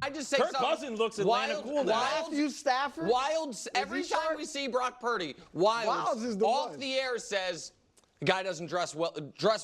I just say Kirk something. Cousins looks Atlanta cool now. Matthew Stafford? Wilds, every time we see Brock Purdy, Wilds is the off one. the air says, the guy doesn't dress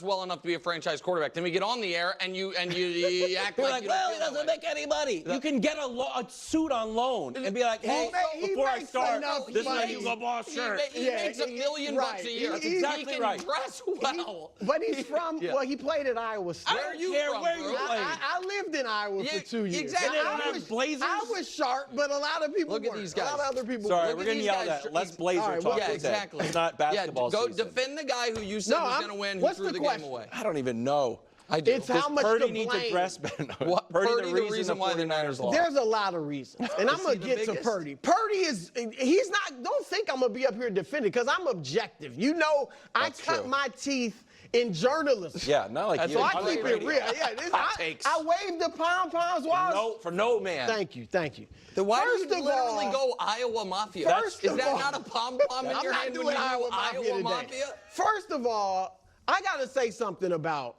well enough to be a franchise quarterback. Then we get on the air and you act You're like like, you well, don't he feel that doesn't way. make any money. You can get a suit on loan and be like, hey, He before I makes start, enough this is my money. Hugo Boss shirt. He makes $1 million bucks a year. That's exactly he can right. dress well. But he's from, well, he played at Iowa State. Where are you care from, where bro? you play. I lived in Iowa for 2 years. exactly. They don't have Blazers? I was sharp, but a lot of people Look at weren't. these guys. A lot of other people Sorry, weren't. we're Look at getting these yelled guys. at. Less Blazer All right, talk. Yeah, exactly. It's not basketball Go season. defend the guy who you said was going to win, who what's threw the the question? game away. I don't even know. I do. It's how much Purdy to needs to blame. dress better. What? Purdy, the reason why the 49ers Niners lost. There's a lot of reasons, and I'm gonna he the get to biggest? Purdy. Purdy he's not. Don't think I'm gonna be up here defending because I'm objective. You know, I That's cut true. my teeth in journalism. Yeah, not like That's you. So I on keep it radio. real. Yeah, Hot takes. I waved the pom-poms while For no man. Thank you. Then why First do you of literally all- go Iowa Mafia? First Is of that all- not a pom-pom in I'm your not hand when doing you Iowa do Mafia Iowa today. Mafia? First of all, I gotta say something about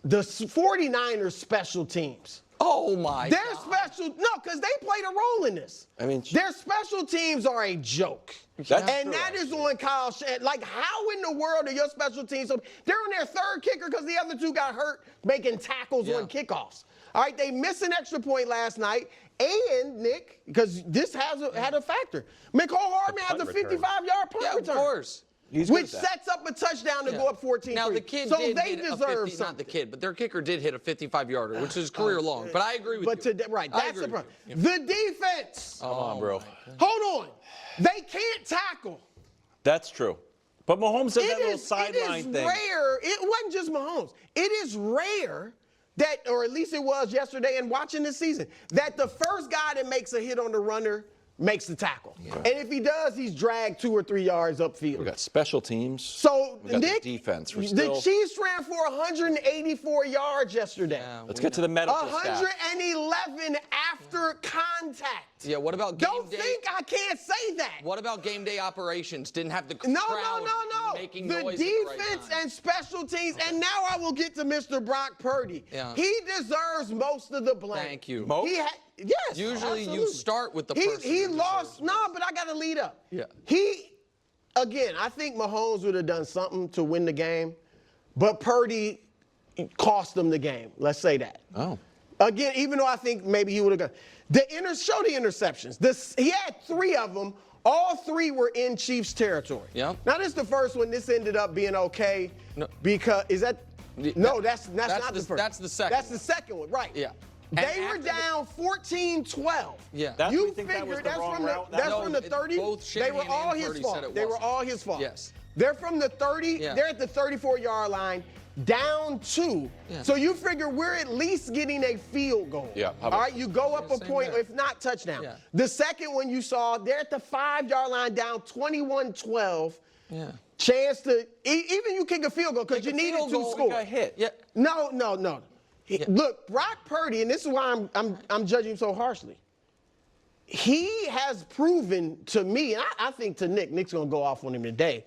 the 49ers special teams. Oh, my Their God. special, no, because they played a role in this. I mean, their special teams are a joke. That's and true, that is on Kyle Shanahan. Like, how in the world are your special teams? So they're on their third kicker because the other two got hurt making tackles on kickoffs. All right, they missed an extra point last night. And, Nick, because this had a factor, McCole Hardman has a 55-yard punt return. Of course. Which sets up a touchdown to go up 14-3. Now, the kid so did they hit deserve a 50, not the something. kid, but their kicker did hit a 55-yarder, which is career long. But I agree with you. Today, right, I that's agree the with problem. you. The defense. Come on, bro. Hold on. They can't tackle. That's true. But Mahomes does that It little is sideline thing. rare. It wasn't just Mahomes. It is rare that, or at least it was yesterday and watching this season, that the first guy that makes a hit on the runner makes the tackle. Yeah. And if he does, he's dragged 2 or 3 yards upfield. We got special teams. So, we got Nick, the defense. the Chiefs ran for 184 yards yesterday. Yeah, Let's get to the medical staff. 111 after contact. Yeah, what about game Don't day? think I can't say that. What about game day operations? Didn't have the crowd No. making The noise at the right defense time. and special teams, and now I will get to Mr. Brock Purdy. Yeah. He deserves most of the blame. Thank you. Most? Yes. Usually you absolutely. start with the He person who lost. deserves No, but I got to lead up. Yeah. Again, I think Mahomes would have done something to win the game, but Purdy cost them the game. Let's say that. Oh. Again, even though I think maybe he would have gone. Show the interceptions. He had 3 of them. All 3 were in Chiefs territory. Yeah. Now, this is the first one. This ended up being okay. No. Because, is that? No, that's not the first. That's the second That's the second one, right. Yeah. They were down 14-12. Yeah. You think that was figured the that's wrong from the route? that's No, from the it- 30. both They were Shanahan all and his Purdy fault. said it They were wasn't. all his fault. Yes. They're from the 30. Yeah. They're at the 34-yard line, down 2. Yeah. So you figure we're at least getting a field goal. Yeah, how about- All right, you go up a same point, there. if not touchdown. Yeah. The second one you saw, they're at the 5-yard line, down 21-12. Yeah. Chance to even you kick a field goal because Kick you a needed field to goal, score. got hit. Yeah. No. Look, Brock Purdy, and this is why I'm judging him so harshly. He has proven to me, and I think to Nick's gonna go off on him today,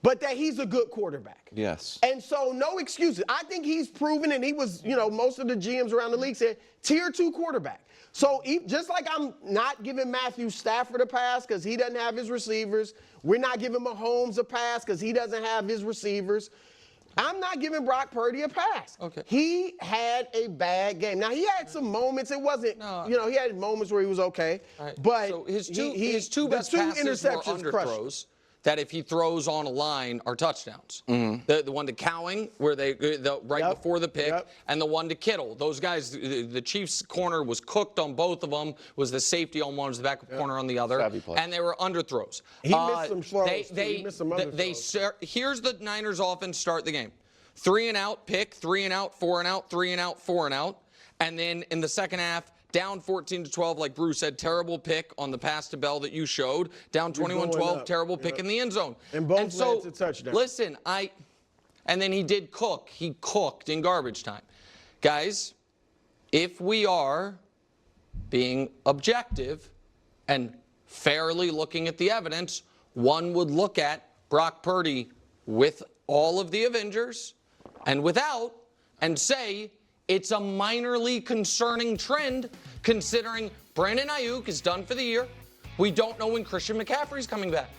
but that he's a good quarterback. Yes. And so no excuses. I think he's proven, and he was, most of the GMs around the league said tier 2 quarterback. So just like I'm not giving Matthew Stafford a pass because he doesn't have his receivers, we're not giving Mahomes a pass because he doesn't have his receivers. I'm not giving Brock Purdy a pass. Okay. He had a bad game. Now, he had some moments. It wasn't, he had moments where he was okay. Right. But so his two the best two passes were interceptions crushed him. underthrows that if he throws on a line are touchdowns. The one to Cowing where before the pick, and the one to Kittle. Those guys, the Chiefs corner was cooked on both of them. Was the safety on one, was the backup corner on the other, Savvy play. and they were underthrows. He missed some throws. He missed some other throws. Here's the Niners offense start the game: 3 and out, pick, 3 and out, 4 and out, 3 and out, 4 and out, and then in the second half. Down 14-12, like Bruce said, terrible pick on the pass to Bell that you showed. Down 21-12, terrible pick in the end zone. And both led to touchdown. Listen, and then he did cook. He cooked in garbage time. Guys, if we are being objective and fairly looking at the evidence, one would look at Brock Purdy with all of the Avengers and without and say, it's a minorly concerning trend considering Brandon Ayuk is done for the year. We don't know when Christian McCaffrey's coming back.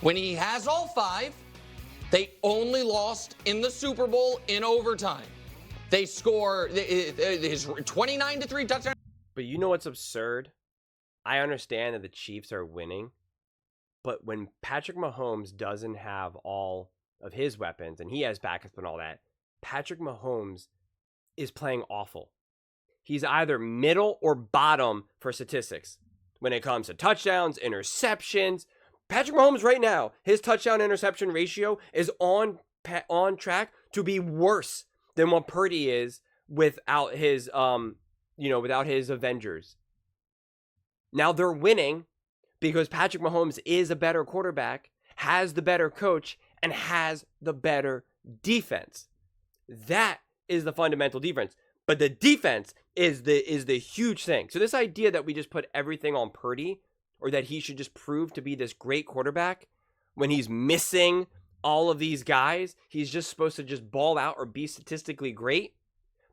When he has all 5, they only lost in the Super Bowl in overtime. They score his 29-3 touchdown. But you know what's absurd? I understand that the Chiefs are winning, but when Patrick Mahomes doesn't have all of his weapons and he has backups and all that, Patrick Mahomes is playing awful. He's either middle or bottom for statistics when it comes to touchdowns, interceptions. Patrick Mahomes right now, his touchdown interception ratio is on track to be worse than what Purdy is without his without his Avengers. Now they're winning because Patrick Mahomes is a better quarterback, has the better coach, and has the better defense. That is the fundamental difference. But the defense is the huge thing. So this idea that we just put everything on Purdy, or that he should just prove to be this great quarterback when he's missing all of these guys, he's just supposed to just ball out or be statistically great.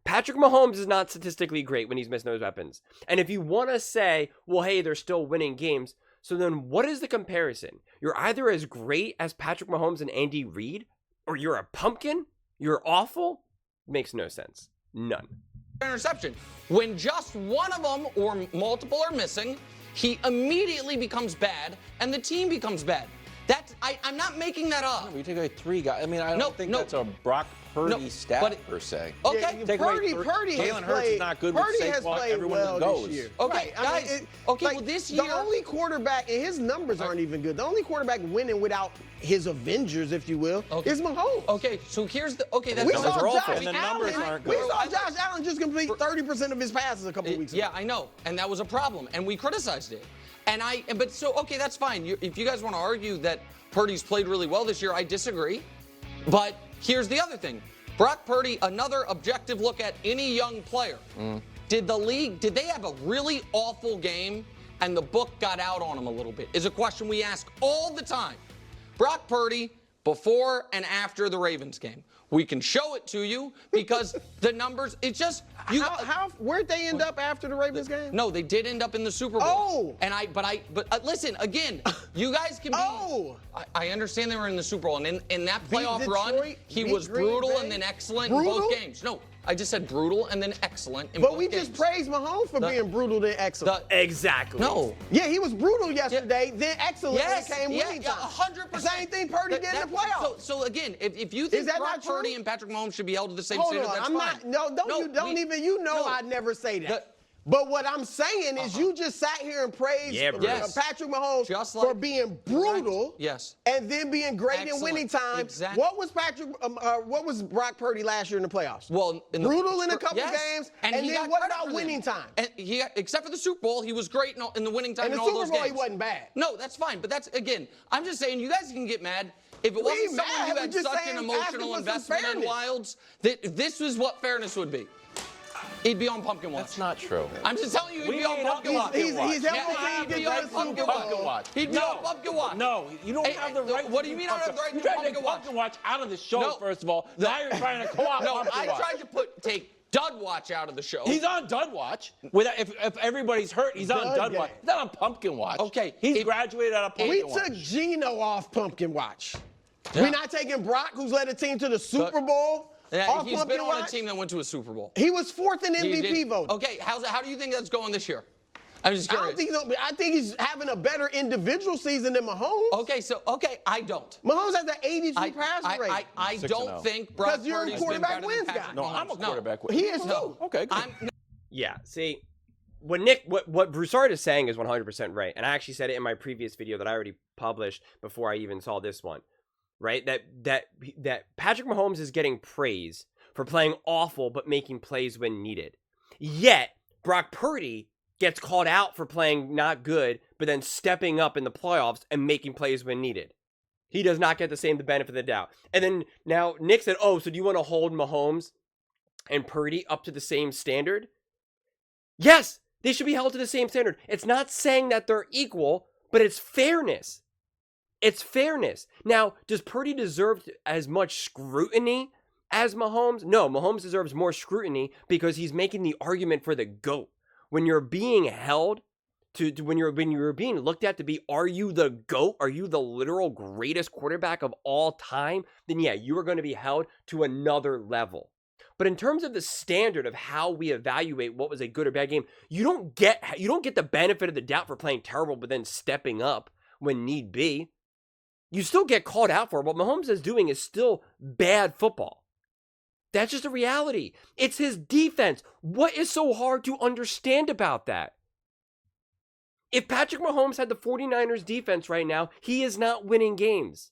Patrick Mahomes is not statistically great when he's missing those weapons. And if you want to say, well, hey, they're still winning games, so then what is the comparison? You're either as great as Patrick Mahomes and Andy Reid, or you're a pumpkin, you're awful. Makes no sense. None. Interception. When just one of them or multiple are missing, he immediately becomes bad and the team becomes bad. I'm not making that up. We take away 3 guys. I mean, I don't think that's a Brock Purdy stat per se. Okay, yeah, Purdy Jalen Hurts is not good with Saquon. Everyone well goes. This year. Okay, Right. guys. Well, this year the only quarterback, and his numbers aren't even good. The only quarterback winning without his Avengers, if you will, is Mahomes. Okay, so here's the that's We numbers saw are Josh awful. And the numbers Allen. aren't We good. saw Josh Allen just complete 30% of his passes a couple weeks ago. Yeah, I know, and that was a problem, and we criticized it. Okay, that's fine. If you guys want to argue that Purdy's played really well this year, I disagree. But here's the other thing. Brock Purdy, another objective look at any young player. Did they have a really awful game and the book got out on him a little bit? Is a question we ask all the time. Brock Purdy, before and after the Ravens game. We can show it to you because the numbers, it's just Where'd they end up after the Ravens game? No, they did end up in the Super Bowl. But listen, again, you guys can be. I understand they were in the Super Bowl, and in that playoff run, he was brutal and then excellent in both games. No, I just said brutal and then excellent in both games. But we just praised Mahomes for being brutal then excellent. Exactly. No. Yeah, he was brutal yesterday, then excellent when it came winning time. 100%. The same thing Purdy did in the playoffs. So again, if you think Brock Purdy and Patrick Mahomes should be held to the same standard, that's fine. I'd never say that. But what I'm saying is you just sat here and praised Patrick Mahomes for being brutal and then being great in winning time. Exactly. What was Brock Purdy last year in the playoffs? Well, brutal in a couple games, and then what about winning time? And except for the Super Bowl, he was great in the winning time and in the all Super those Bowl, games. he wasn't bad. No, that's fine. But that's, again, I'm just saying you guys can get mad. If it wasn't someone who had such an emotional investment in Wilds, this is what fairness would be. He'd be on Pumpkin Watch. That's not true. I'm just telling you, he'd be on Pumpkin Watch. He's helping He'd be on Pumpkin Watch. He'd be on Pumpkin Watch. No, you don't have the right. What do you mean I don't have the right to do Pumpkin Watch? Pumpkin Watch out of the show, first of all. Now you're trying to co-opt Pumpkin Watch. No, I tried to take Dud Watch out of the show. He's on Dud Watch. If everybody's hurt, he's on Dud Watch. He's not on Pumpkin Watch. Okay. He's graduated out of Pumpkin Watch. We took Geno off Pumpkin Watch. We're not taking Brock, who's led a team to the Super Bowl. Yeah, he's been on a team that went to a Super Bowl. He was 4th in MVP voting. Okay, how do you think that's going this year? I'm just curious. I think he's having a better individual season than Mahomes. Okay, I don't. Mahomes has an 82 passer rate. I don't think Brock Purdy's been better than Patrick Mahomes. No, I'm a quarterback wins. He is too. Okay, good. Yeah, see, what Broussard is saying is 100% right. And I actually said it in my previous video that I already published before I even saw this one. Right? That Patrick Mahomes is getting praise for playing awful but making plays when needed. Yet, Brock Purdy gets called out for playing not good, but then stepping up in the playoffs and making plays when needed. He does not get the benefit of the doubt. And then now Nick said, so do you want to hold Mahomes and Purdy up to the same standard? Yes, they should be held to the same standard. It's not saying that they're equal, but it's fairness. It's fairness. Now, does Purdy deserve as much scrutiny As Mahomes, no, Mahomes deserves more scrutiny because he's making the argument for the GOAT. When you're being held when you're being looked at to be, are you the GOAT? Are you the literal greatest quarterback of all time? Then yeah, you are going to be held to another level. But in terms of the standard of how we evaluate what was a good or bad game, you don't get the benefit of the doubt for playing terrible but then stepping up when need be. You still get called out for it. What Mahomes is doing is still bad football. That's just a reality. It's his defense. What is so hard to understand about that? If Patrick Mahomes had the 49ers defense right now, he is not winning games.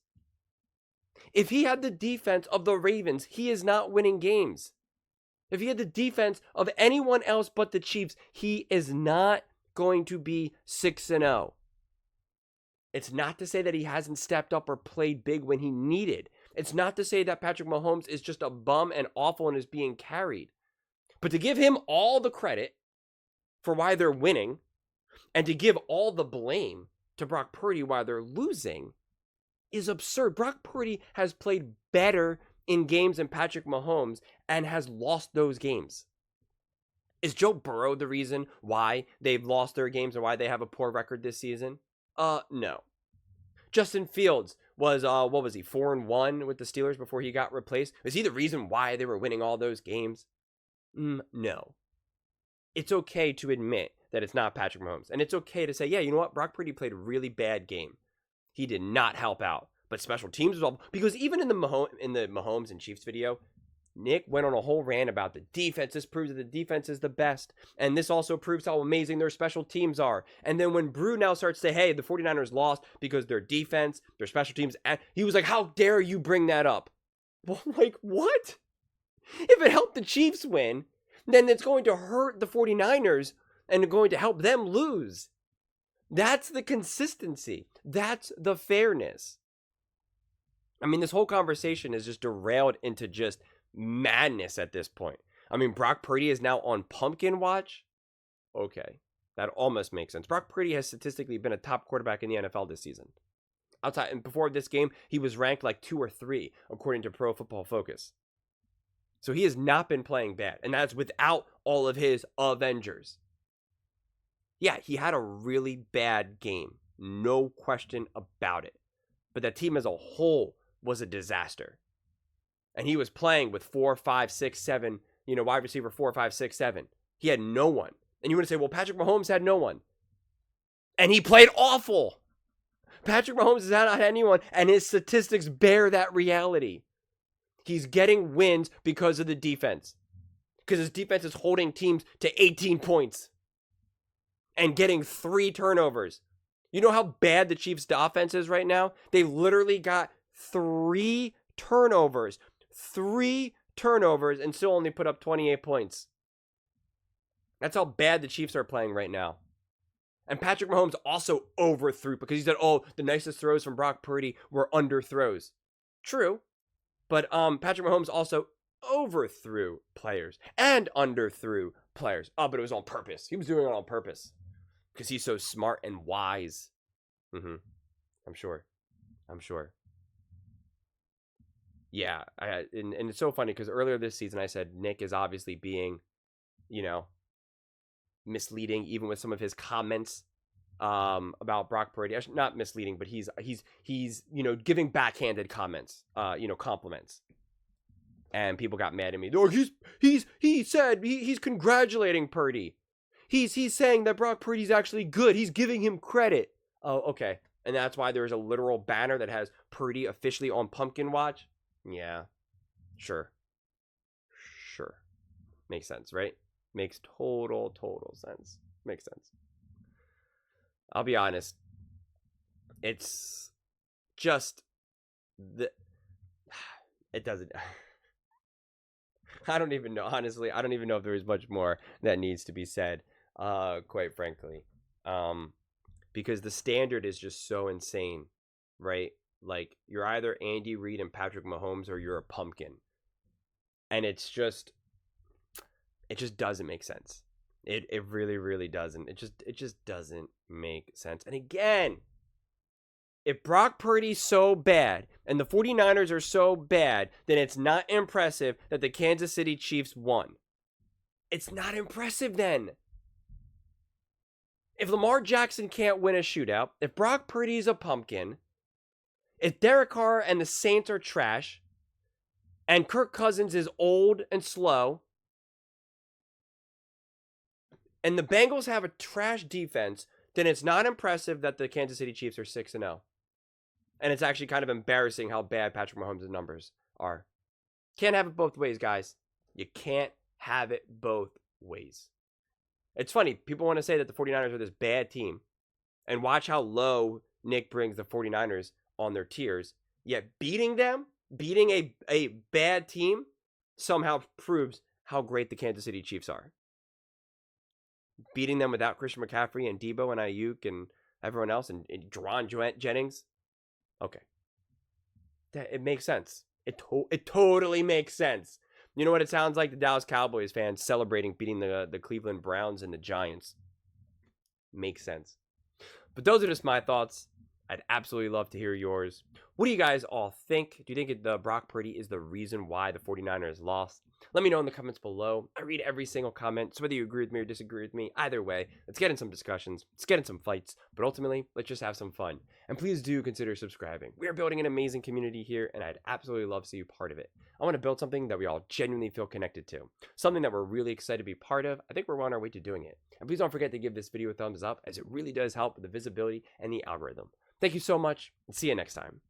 If he had the defense of the Ravens, he is not winning games. If he had the defense of anyone else but the Chiefs, he is not going to be 6-0. It's not to say that he hasn't stepped up or played big when he needed. It's not to say that Patrick Mahomes is just a bum and awful and is being carried. But to give him all the credit for why they're winning and to give all the blame to Brock Purdy while they're losing is absurd. Brock Purdy has played better in games than Patrick Mahomes and has lost those games. Is Joe Burrow the reason why they've lost their games and why they have a poor record this season? No. Justin Fields was, 4-1 with the Steelers before he got replaced? Was he the reason why they were winning all those games? No. It's okay to admit that it's not Patrick Mahomes. And it's okay to say, yeah, you know what? Brock Purdy played a really bad game. He did not help out. But special teams was all... Because even in the Mahomes and Chiefs video, Nick went on a whole rant about the defense. This proves that the defense is the best. And this also proves how amazing their special teams are. And then when Brew now starts to say, hey, the 49ers lost because their defense, their special teams, he was like, how dare you bring that up? Well, like, what? If it helped the Chiefs win, then it's going to hurt the 49ers and going to help them lose. That's the consistency. That's the fairness. I mean, this whole conversation is just derailed into just madness at this point. I mean, Brock Purdy is now on pumpkin watch. Okay, that almost makes sense. Brock Purdy has statistically been a top quarterback in the NFL this season. Outside and before this game, he was ranked like 2 or 3 according to Pro Football Focus. So he has not been playing bad, and that's without all of his Avengers. Yeah, he had a really bad game, no question about it. But that team as a whole was a disaster. And he was playing with 4, 5, 6, 7, wide receiver 4, 5, 6, 7. He had no one. And you want to say, well, Patrick Mahomes had no one. And he played awful. Patrick Mahomes has not had anyone, and his statistics bear that reality. He's getting wins because of the defense. Because his defense is holding teams to 18 points. And getting 3 turnovers. You know how bad the Chiefs' offense is right now? They literally got 3 turnovers. 3 turnovers and still only put up 28 points. That's how bad the Chiefs are playing right now. And Patrick Mahomes also overthrew because he said, oh, the nicest throws from Brock Purdy were under throws. True. But Patrick Mahomes also overthrew players and underthrew players. Oh, but it was on purpose. He was doing it on purpose. Because he's so smart and wise. I'm sure. Yeah, and it's so funny because earlier this season I said Nick is obviously being, misleading even with some of his comments about Brock Purdy. Not misleading, but he's giving backhanded comments, compliments. And people got mad at me. Oh, he said he's congratulating Purdy. He's saying that Brock Purdy's actually good. He's giving him credit. Oh, okay. And that's why there's a literal banner that has Purdy officially on pumpkin watch. Yeah, sure. Makes sense, right? Makes total sense. Makes sense. I'll be honest. It's just it doesn't. I don't even know. Honestly, I don't even know if there is much more that needs to be said, quite frankly. Because the standard is just so insane, right? Like, you're either Andy Reid and Patrick Mahomes or you're a pumpkin. And it just doesn't make sense. It really, really doesn't. It just doesn't make sense. And again, If Brock Purdy's so bad and the 49ers are so bad, then it's not impressive that the Kansas City Chiefs won. It's not impressive then. If Lamar Jackson can't win a shootout, if Brock Purdy's a pumpkin, if Derek Carr and the Saints are trash, and Kirk Cousins is old and slow, and the Bengals have a trash defense, then it's not impressive that the Kansas City Chiefs are 6-0. And it's actually kind of embarrassing how bad Patrick Mahomes' numbers are. Can't have it both ways, guys. You can't have it both ways. It's funny. People want to say that the 49ers are this bad team. And watch how low Nick brings the 49ers on their tiers. Yet beating them, beating a bad team, somehow proves how great the Kansas City Chiefs are. Beating them without Christian McCaffrey and Debo and Ayuk and everyone else and Jaron Jennings. Okay. It makes sense. It totally makes sense. You know what it sounds like? The Dallas Cowboys fans celebrating beating the Cleveland Browns and the Giants. Makes sense. But those are just my thoughts. I'd absolutely love to hear yours. What do you guys all think? Do you think the Brock Purdy is the reason why the 49ers lost? Let me know in the comments below. I read every single comment, so whether you agree with me or disagree with me, either way, let's get in some discussions, let's get in some fights, but ultimately, let's just have some fun. And please do consider subscribing. We are building an amazing community here, and I'd absolutely love to see you part of it. I want to build something that we all genuinely feel connected to, something that we're really excited to be part of. I think we're on our way to doing it. And please don't forget to give this video a thumbs up, as it really does help with the visibility and the algorithm. Thank you so much, and see you next time.